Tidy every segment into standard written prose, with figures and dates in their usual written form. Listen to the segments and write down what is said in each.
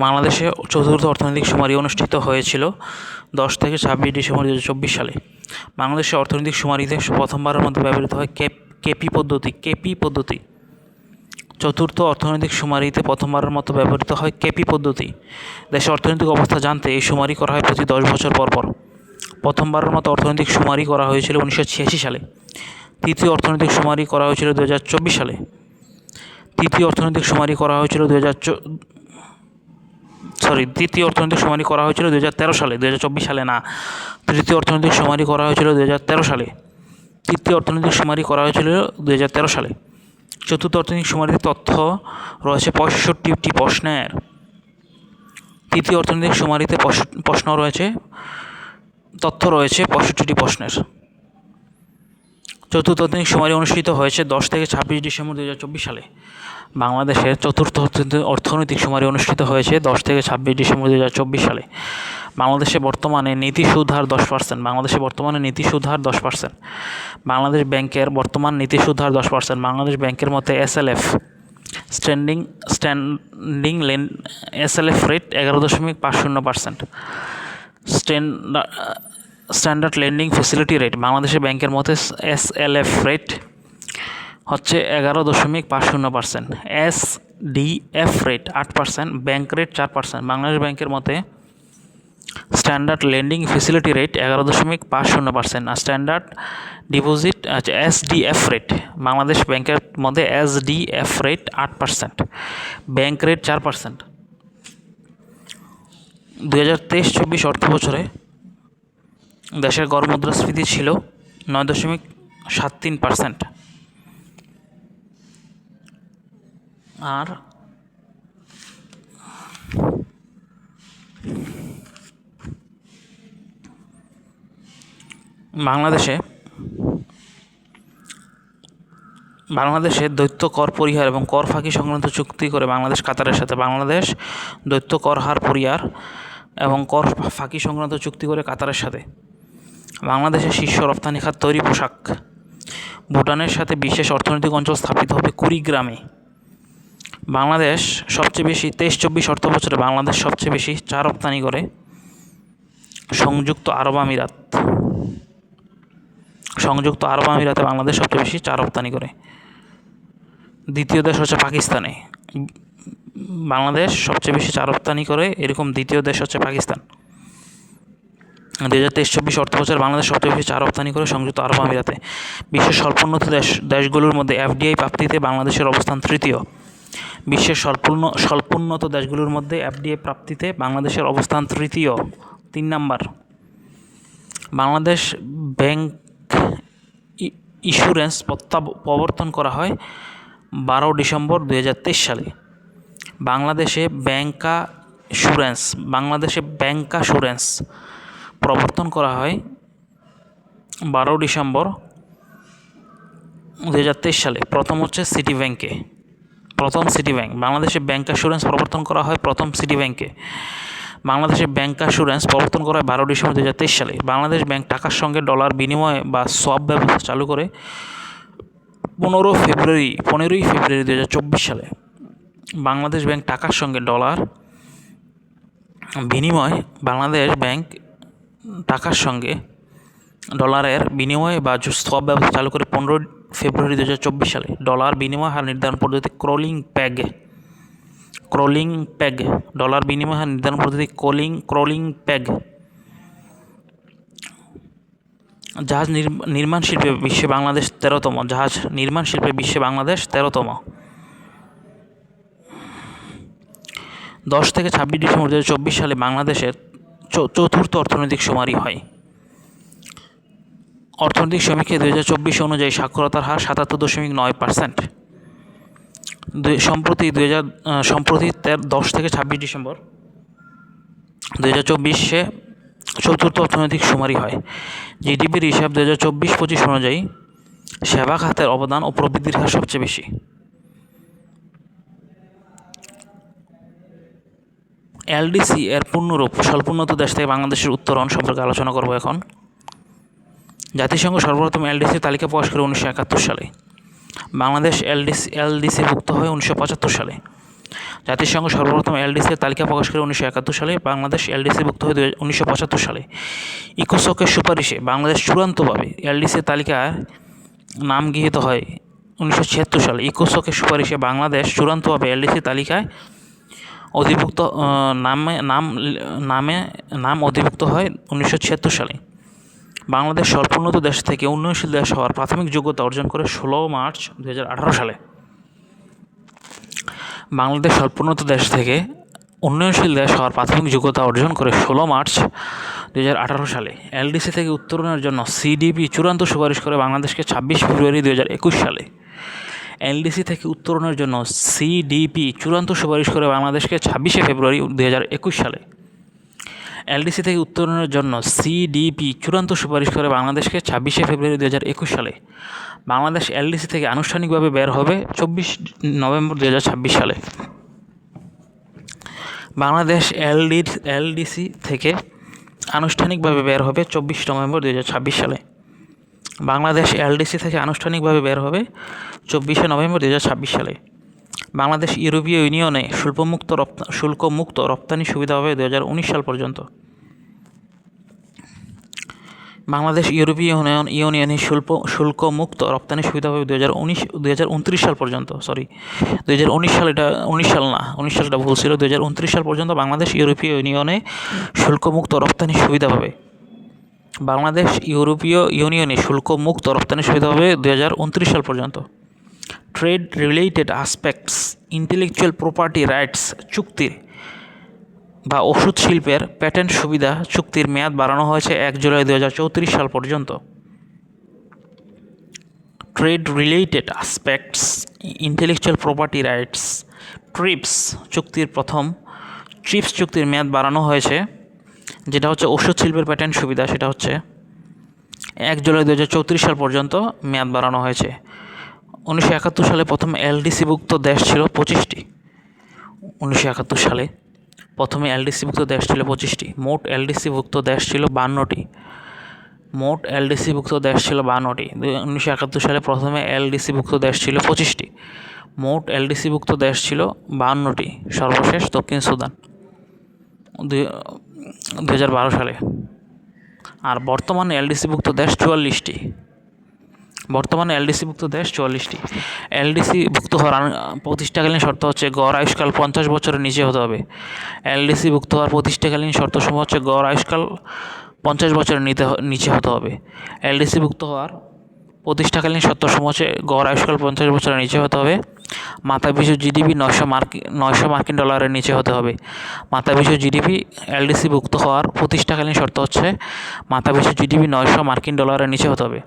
বাংলাদেশে চতুর্থ অর্থনৈতিক শুমারি অনুষ্ঠিত হয়েছিল 10 থেকে 26 ডিসেম্বর 2024 সালে। বাংলাদেশের অর্থনৈতিক শুমারিতে প্রথমবারের মতো ব্যবহৃত হয় কেপি পদ্ধতি। চতুর্থ অর্থনৈতিক শুমারিতে প্রথমবারের মতো ব্যবহৃত হয় কেপি পদ্ধতি। দেশের অর্থনৈতিক অবস্থা জানতে এই শুমারি করা হয় প্রতি 10 বছর পর পর। প্রথমবারের মতো অর্থনৈতিক শুমারি করা হয়েছিল 1986 সালে। তৃতীয় অর্থনৈতিক শুমারি করা হয়েছিল 2024 সালে। তৃতীয় অর্থনৈতিক শুমারি করা হয়েছিল 2013 সালে, 2024 সালে না। তৃতীয় অর্থনৈতিক শুমারি করা হয়েছিল 2013 সালে। তৃতীয় অর্থনৈতিক শুমারি করা হয়েছিল 2013 সালে। চতুর্থ অর্থনৈতিক শুমারিতে তথ্য রয়েছে 65টি প্রশ্নের। তৃতীয় অর্থনৈতিক শুমারিতে তথ্য রয়েছে 65টি প্রশ্নের। চতুর্থ অর্থনৈতিক শুমারি অনুষ্ঠিত হয়েছে 10 থেকে 26 ডিসেম্বর 2024 সালে। বাংলাদেশের চতুর্থ অর্থনৈতিক শুমারি অনুষ্ঠিত হয়েছে 10 থেকে 26 ডিসেম্বর 2024 সালে। বাংলাদেশে বর্তমানে নীতি সুদ হার 10%। বাংলাদেশ ব্যাংকের বর্তমান নীতি সুদ হার 10%। বাংলাদেশ ব্যাংকের মতে SLF rate 11.50%। Standard lending facility rate বাংলাদেশের ব্যাংকের মতে SLF রেট হচ্ছে 11.50%। SDF rate 8%, bank rate 4%। Bangladesh ব্যাংকের মতে স্ট্যান্ডার্ড লেন্ডিং ফ্যাসিলিটি রেট 11.50%। আর standard deposit SDF rate Bangladesh ব্যাংকের মধ্যে SDF রেট 8%, ব্যাংক রেট 4%। 2023-24 অর্থ বছরে দেশের গড় মুদ্রাস্ফীতি ছিল 9.73%। আর বাংলাদেশে দ্বৈত কর পরিহার এবং কর ফাঁকি সংক্রান্ত চুক্তি করে বাংলাদেশ কাতারের সাথে। বাংলাদেশ দ্বৈত কর হার পরিহার এবং কর ফাঁকি সংক্রান্ত চুক্তি করে কাতারের সাথে। বাংলাদেশের শীর্ষ রপ্তানি খাত তৈরি পোশাক। ভুটানের সাথে বিশেষ অর্থনৈতিক অঞ্চল স্থাপিত হবে কুড়িগ্রামে। বাংলাদেশ সবচেয়ে বেশি 23-24 অর্থ বছরে বাংলাদেশ সবচেয়ে বেশি চা রপ্তানি করে সংযুক্ত আরব আমিরাতে বাংলাদেশ সবচেয়ে বেশি চা রপ্তানি করে। দ্বিতীয় দেশ হচ্ছে পাকিস্তানে। বাংলাদেশ সবচেয়ে বেশি চা রপ্তানি করে এরকম দ্বিতীয় দেশ হচ্ছে পাকিস্তান। 2023-24 অর্থ বছরে বাংলাদেশ সবচেয়ে বেশি চা রপ্তানি করে সংযুক্ত আরব আমিরাতে। বিশ্বের স্বল্পোন্নত দেশগুলোর মধ্যে FDI প্রাপ্তিতে বাংলাদেশের অবস্থান তৃতীয়। বিশ্বের স্বল্পোন্নত দেশগুলোর মধ্যে FDI প্রাপ্তিতে বাংলাদেশের অবস্থান তৃতীয়, 3 নাম্বার। বাংলাদেশ ব্যাংক ইস্যুরেন্স প্রবর্তন করা হয় 12 ডিসেম্বর 2023 সালে। বাংলাদেশে ব্যাংকাসুরেন্স প্রবর্তন করা হয় 12 ডিসেম্বর 2023 সালে। প্রথম সিটি ব্যাংক। বাংলাদেশে ব্যাংকাসুরেন্স প্রবর্তন করা হয় প্রথম সিটি ব্যাংকে। বাংলাদেশের ব্যাংকাসুরেন্স প্রবর্তন করা হয় 12 ডিসেম্বর 2023 সালে। বাংলাদেশ ব্যাংক টাকার সঙ্গে ডলার বিনিময় বা সোয়াপ ব্যবস্থা চালু করে 15ই ফেব্রুয়ারি 2024 সালে। বাংলাদেশ ব্যাংক টাকার সঙ্গে ডলার বিনিময় বাংলাদেশ ব্যাংক টাকার সঙ্গে ডলারের বিনিময় বা সোয়াপ ব্যবস্থা চালু করে 15 ফেব্রুয়ারি 2024 সালে। ডলার বিনিময় হার নির্ধারণ পদ্ধতি ক্রলিং প্যাগ। ডলার বিনিময় হার নির্ধারণ পদ্ধতি ক্রলিং প্যাগ। জাহাজ নির্মাণ শিল্পে বিশ্বে বাংলাদেশ 13তম। 10 থেকে 26 ডিসেম্বর 2024 সালে বাংলাদেশের চতুর্থ অর্থনৈতিক শুমারি হয়। অর্থনৈতিক সমীক্ষা 2024 অনুযায়ী সাক্ষরতার হার 77.9%। সম্প্রতি 10 থেকে 26 ডিসেম্বর 2024 চতুর্থ অর্থনৈতিক শুমারি হয়। জিডিপির হিসাব 2024-25 অনুযায়ী সেবা খাতের অবদান ও প্রবৃদ্ধির হার সবচেয়ে বেশি। LDC এর পূর্ণরূপ। স্বল্পোন্নত দেশ থেকে বাংলাদেশের উত্তরণ সম্পর্কে আলোচনা করব এখন। জাতিসংঘ সর্বপ্রথম LDC তালিকা প্রকাশ করে 1971 সালে। বাংলাদেশ LDC ভুক্ত হয় 1975 সালে। জাতিসংঘ সর্বপ্রথম এলডিসির তালিকা প্রকাশ করে 1971 সালে। বাংলাদেশ এলডিসিভুক্ত হয় 1975 সালে। ইকোসকের সুপারিশে বাংলাদেশ চূড়ান্তভাবে এলডিসির তালিকায় নাম গৃহীত হয় 1976 সালে। ইকোসকের সুপারিশে বাংলাদেশ চূড়ান্তভাবে এলডিসির তালিকায় অধিভুক্ত নাম অধিভুক্ত হয় 1976 সালে। বাংলাদেশ স্বল্পোন্নত দেশ থেকে উন্নয়নশীল দেশ হওয়ার প্রাথমিক যোগ্যতা অর্জন করে 16 মার্চ 2018 সালে। বাংলাদেশ স্বল্পোন্নত দেশ থেকে উন্নয়নশীল দেশ হওয়ার প্রাথমিক যোগ্যতা অর্জন করে 16 মার্চ 2018 সালে। এলডিসি থেকে উত্তরণের জন্য সিডিপি চূড়ান্ত সুপারিশ করে বাংলাদেশকে 26 ফেব্রুয়ারি 2021 সালে। এলডিসি থেকে উত্তরণের জন্য সিডিপি চূড়ান্ত সুপারিশ করে বাংলাদেশকে 26 ফেব্রুয়ারি 2021 সালে। এলডিসি থেকে উত্তরণের জন্য সিডিপি চূড়ান্ত সুপারিশ করে বাংলাদেশকে 26 ফেব্রুয়ারি 2021 সালে। বাংলাদেশ এলডিসি থেকে আনুষ্ঠানিকভাবে বের হবে 24 নভেম্বর 2026 সালে। বাংলাদেশ এলডিসি থেকে আনুষ্ঠানিকভাবে বের হবে 24 নভেম্বর 2026 সালে। বাংলাদেশ এলডিসি থেকে আনুষ্ঠানিকভাবে বের হবে 24 নভেম্বর 2026 সালে। বাংলাদেশ ইউরোপীয় ইউনিয়নে শুল্কমুক্ত রপ্তানি সুবিধা হবে 2019 সাল পর্যন্ত। বাংলাদেশ ইউরোপীয় ইউনিয়নে শুল্কমুক্ত রপ্তানি সুবিধা হবে 2029 সাল পর্যন্ত। 2019 সাল, এটা 19 সাল না, 19 সালটা ভুল ছিল। 2029 সাল পর্যন্ত বাংলাদেশ ইউরোপীয় ইউনিয়নে শুল্কমুক্ত রপ্তানি সুবিধা হবে। বাংলাদেশ ইউরোপীয় ইউনিয়নে শুল্কমুক্ত রপ্তানি সুবিধা হবে 2029 সাল পর্যন্ত। Trade related aspects intellectual property rights চুক্তির বা ওষুধ শিল্পের প্যাটেন্ট সুবিধা চুক্তির মেয়াদ বাড়ানো হয়েছে 1 জুলাই 2034 সাল পর্যন্ত। Trade related aspects intellectual property rights TRIPS চুক্তির মেয়াদ বাড়ানো হয়েছে, যেটা হচ্ছে ওষুধ শিল্পের প্যাটেন্ট সুবিধা, সেটা হচ্ছে 1 জুলাই 2034 সাল পর্যন্ত মেয়াদ বাড়ানো হয়েছে। 1971 সালে প্রথম এলডিসিভুক্ত দেশ ছিল 25টি। 1971 সালে প্রথমে এলডিসিভুক্ত দেশ ছিল 25টি। মোট এলডিসিভুক্ত দেশ ছিল 52টি। 1971 সালে প্রথমে এলডিসিভুক্ত দেশ ছিল 25টি। মোট এলডিসিভুক্ত দেশ ছিল 52টি। সর্বশেষ দক্ষিণ সুদান 2012 সালে। আর বর্তমানে এলডিসিভুক্ত দেশ 44টি। এলডিসিভুক্ত হওয়ার প্রতিষ্ঠাকালীন শর্ত হচ্ছে গড় আয়ুষ্কাল 50 বছরের নিচে হতে হবে। এলডিসিভুক্ত হওয়ার প্রতিষ্ঠাকালীন শর্তসমূহ হচ্ছে গড় আয়ুষ্কাল 50 বছরের নিচে হতে হবে। এলডিসিভুক্ত হওয়ার প্রতিষ্ঠাকালীন শর্তসমূহ হচ্ছে গড় আয়ুষ্কাল 50 বছরের নিচে হতে হবে। মাথাপিছু জিডিপি 900 মার্কিন ডলারের নিচে হতে হবে। মাথাপিছু জিডিপি এলডিসিভুক্ত হওয়ার প্রতিষ্ঠাকালীন শর্ত হচ্ছে মাথাপিছু জিডিপি 900 মার্কিন ডলারের নিচে হতে হবে।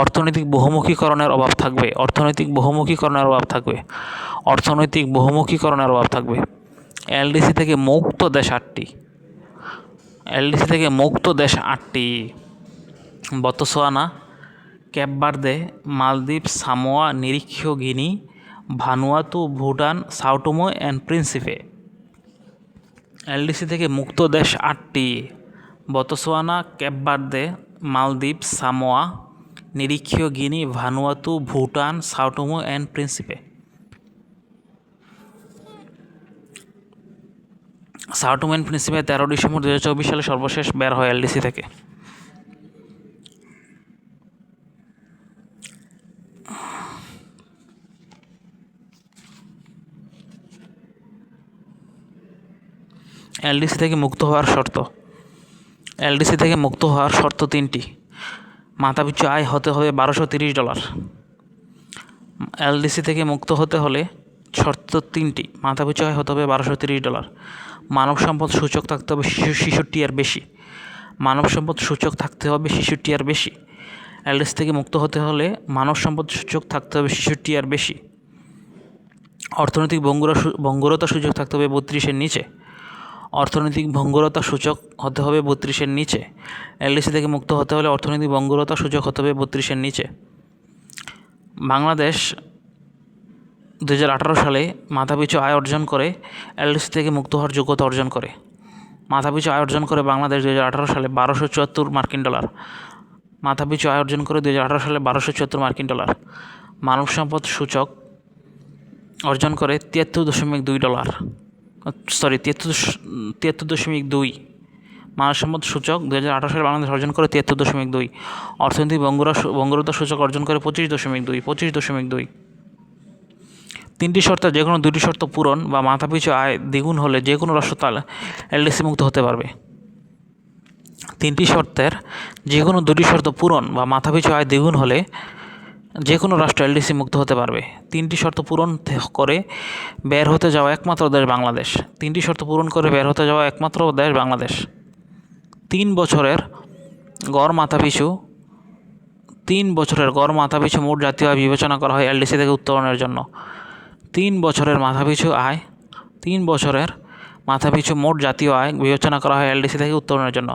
অর্থনৈতিক বহুমুখীকরণের অভাব থাকবে। এলডিসি থেকে মুক্ত দেশ 8টি: বতসোয়ানা, কেপ ভার্দে, মালদ্বীপ, সামোয়া, নিরীক্ষীয় Guinea, Vanuatu, Bhutan, Sao Tome and Principe. LDC থেকে মুক্ত দেশ 8টি: বতসোয়ানা, কেপ ভার্দে, মালদ্বীপ, সামোয়া, নিরীক্ষীয় Guinea, Vanuatu, Bhutan, Sao Tome and Principe. Sao Tome and Principe 13 December 2024 সালে সর্বশেষ বের হয় এলডিসি থেকে। এলডিসি থেকে মুক্ত হওয়ার শর্ত 3টি: মাথাপিছু আয় হতে হবে $1230। এলডিসি থেকে মুক্ত হতে হলে শর্ত 3টি: মাথাপিছু আয় হতে হবে $1230। মানব সম্পদ সূচক থাকতে হবে 66 এর বেশি। এলডিসি থেকে মুক্ত হতে হলে মানব সম্পদ সূচক থাকতে হবে 66 এর বেশি। অর্থনৈতিক ভঙ্গুরতা সূচক থাকতে হবে 32 এর নিচে। এলডিসি থেকে মুক্ত হতে হলে অর্থনৈতিক ভঙ্গুরতা সূচক হতে হবে 32 এর নিচে। বাংলাদেশ 2018 সালে মাথাপিছু আয় অর্জন করে এলডিসি থেকে মুক্ত হওয়ার যোগ্যতা অর্জন করে। বাংলাদেশ 2018 সালে $1274 মার্কিন ডলার। মানব সম্পদ সূচক অর্জন করে $73.2, সরি 73.2। মানব সম্পদ সূচক 2018 সালে বাংলাদেশ অর্জন করে 73.2। অর্থনৈতিক বঙ্গরতা সূচক অর্জন করে 25.2। তিনটি শর্তে যে কোনো দুটি শর্ত পূরণ বা মাথাপিছু আয় দ্বিগুণ হলে যে কোনো রাষ্ট্র এলডিসি মুক্ত হতে পারবে। তিনটি শর্তের যে কোনো দুটি শর্ত পূরণ বা মাথাপিছু আয় দ্বিগুণ হলে যে কোনো রাষ্ট্র এলডিসি মুক্ত হতে পারবে। তিনটি শর্ত পূরণ করে বের হতে যাওয়া একমাত্র দেশ বাংলাদেশ। তিনটি শর্ত পূরণ করে বের হতে যাওয়া একমাত্র দেশ বাংলাদেশ। 3 বছরের গড় মাথাপিছু মোট জাতীয় আয় বিবেচনা করা হয় এলডিসি থেকে উত্তোলনের জন্য। 3 বছরের মাথাপিছু মোট জাতীয় আয় বিবেচনা করা হয় এলডিসি থেকে উত্তোলনের জন্য।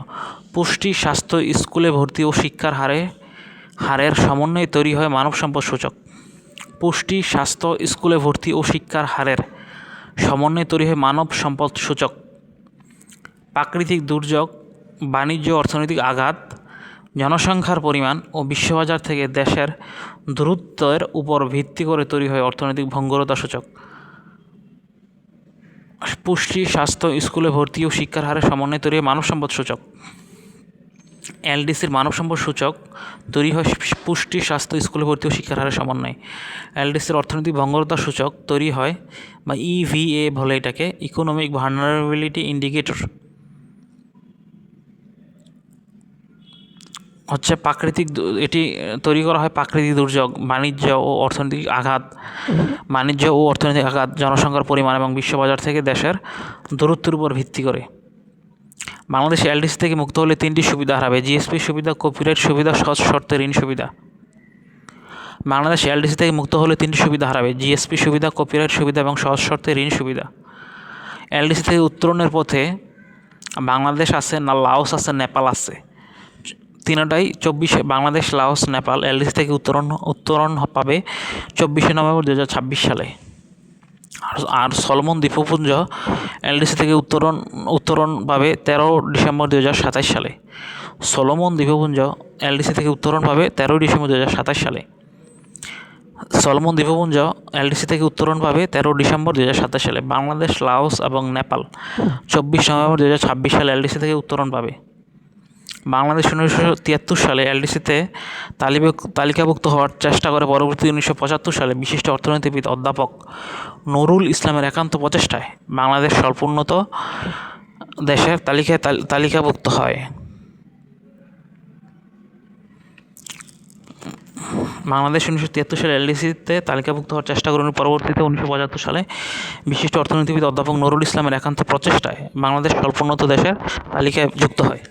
পুষ্টি, স্বাস্থ্য, স্কুলে ভর্তি ও শিক্ষার হারের সমন্বয়ে তৈরি হয় মানব সম্পদ সূচক। পুষ্টি, স্বাস্থ্য, স্কুলে ভর্তি ও শিক্ষার হারের সমন্বয়ে তৈরি হয় মানব সম্পদ সূচক। প্রাকৃতিক দুর্যোগ, বাণিজ্য অর্থনৈতিক আঘাত, জনসংখ্যার পরিমাণ ও বিশ্ববাজার থেকে দেশের দূরত্বের উপর ভিত্তি করে তৈরি হয় অর্থনৈতিক ভঙ্গুরতা সূচক। পুষ্টি, স্বাস্থ্য, স্কুলে ভর্তি ও শিক্ষার হারের সমন্বয়ে তৈরি হয় মানব সম্পদ সূচক। এলডিসির মানব সম্পদ সূচক তৈরি হয় পুষ্টি, স্বাস্থ্য, স্কুলে ভর্তি ও শিক্ষার হারের সমন্বয়ে। এলডিসির অর্থনৈতিক ভঙ্গুরতা সূচক তৈরি হয় বা ইভিএ বলে এটাকে, ইকোনমিক ভালনারেবিলিটি ইন্ডিকেটর, হচ্ছে এটি তৈরি করা হয় প্রাকৃতিক দুর্যোগ, বাণিজ্য ও অর্থনৈতিক আঘাত, জনসংখ্যার পরিমাণ এবং বিশ্ববাজার থেকে দেশের দূরত্বের উপর ভিত্তি করে। বাংলাদেশ এলডিসি থেকে মুক্ত হলে 3টি সুবিধা হারাবে: জিএসপি সুবিধা, কপিরাইট সুবিধা, সহজ শর্তে ঋণ সুবিধা। বাংলাদেশ এলডিসি থেকে মুক্ত হলে 3টি সুবিধা হারাবে: জিএসপি সুবিধা, কপিরাইট সুবিধা এবং সহজ শর্তে ঋণ সুবিধা। এলডিসি থেকে উত্তরণের পথে বাংলাদেশ আছে, না লাওস আছে, নেপাল আছে। তিনটাই বাংলাদেশ, লাওস, নেপাল এলডিসি থেকে উত্তরণ পাবে 24শে নভেম্বর 2026 সালে। আর সলোমন দ্বীপপুঞ্জ এলডিসি থেকে উত্তরণ পাবে 13 ডিসেম্বর 2027 সালে। সলোমন দ্বীপপুঞ্জ এলডিসি থেকে উত্তরণ পাবে 13 ডিসেম্বর 2027 সালে। সলোমন দ্বীপপুঞ্জ এলডিসি থেকে উত্তরণ পাবে 13 ডিসেম্বর 2027 সালে। বাংলাদেশ, লাওস এবং নেপাল 24 নভেম্বর 2026 সালে এলডিসি থেকে উত্তরণ পাবে। বাংলাদেশ 1973 সালে এলডিসিতে তালিকাভুক্ত হওয়ার চেষ্টা করে। পরবর্তী 1975 সালে বিশিষ্ট অর্থনীতিবিদ অধ্যাপক নুরুল ইসলামের একান্ত প্রচেষ্টায় বাংলাদেশ স্বল্পোন্নত দেশের তালিকায় তালিকাভুক্ত হয়। বাংলাদেশ 1973 সালে এলডিসিতে তালিকাভুক্ত হওয়ার চেষ্টা করেন। পরবর্তীতে 1975 সালে বিশিষ্ট অর্থনীতিবিদ অধ্যাপক নুরুল ইসলামের একান্ত প্রচেষ্টায় বাংলাদেশ স্বল্পোন্নত দেশের তালিকায় যুক্ত হয়।